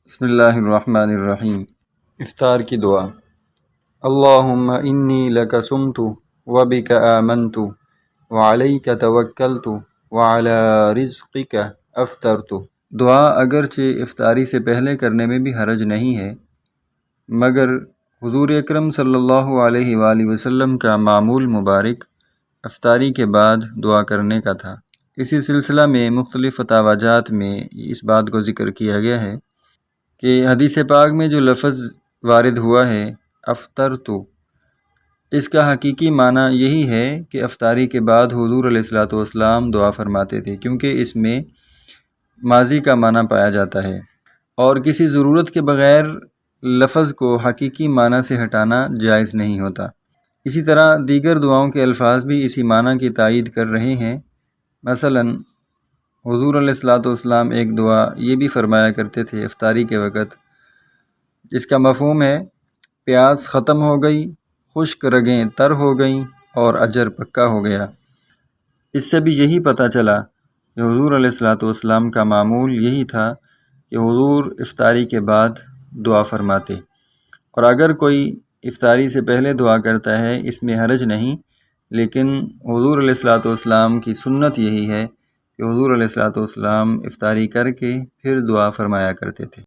بسم اللہ الرحمن الرحیم۔ افطار کی دعا۔ اللہم انی لک صمت وبک آمنت وعلیک توکلت وعلی رزقک افطرت۔ دعا اگرچہ افطاری سے پہلے کرنے میں بھی حرج نہیں ہے، مگر حضور اکرم صلی اللہ علیہ وآلہ وسلم کا معمول مبارک افطاری کے بعد دعا کرنے کا تھا۔ اسی سلسلہ میں مختلف فتاوی جات میں اس بات کو ذکر کیا گیا ہے کہ حدیث پاک میں جو لفظ وارد ہوا ہے افطرت، اس کا حقیقی معنی یہی ہے کہ افطاری کے بعد حضور علیہ الصلوۃ والسلام دعا فرماتے تھے، کیونکہ اس میں ماضی کا معنی پایا جاتا ہے اور کسی ضرورت کے بغیر لفظ کو حقیقی معنی سے ہٹانا جائز نہیں ہوتا۔ اسی طرح دیگر دعاؤں کے الفاظ بھی اسی معنی کی تائید کر رہے ہیں۔ مثلاً حضور علیہ الصلوۃ والسلام ایک دعا یہ بھی فرمایا کرتے تھے افطاری کے وقت، جس کا مفہوم ہے پیاس ختم ہو گئی، خشک رگیں تر ہو گئیں اور اجر پکا ہو گیا۔ اس سے بھی یہی پتہ چلا کہ حضور علیہ الصلوۃ والسلام کا معمول یہی تھا کہ حضور افطاری کے بعد دعا فرماتے، اور اگر کوئی افطاری سے پہلے دعا کرتا ہے اس میں حرج نہیں، لیکن حضور علیہ الصلوۃ والسلام کی سنت یہی ہے کہ حضور علیہ الصلوۃ والسلام افطاری کر کے پھر دعا فرمایا کرتے تھے۔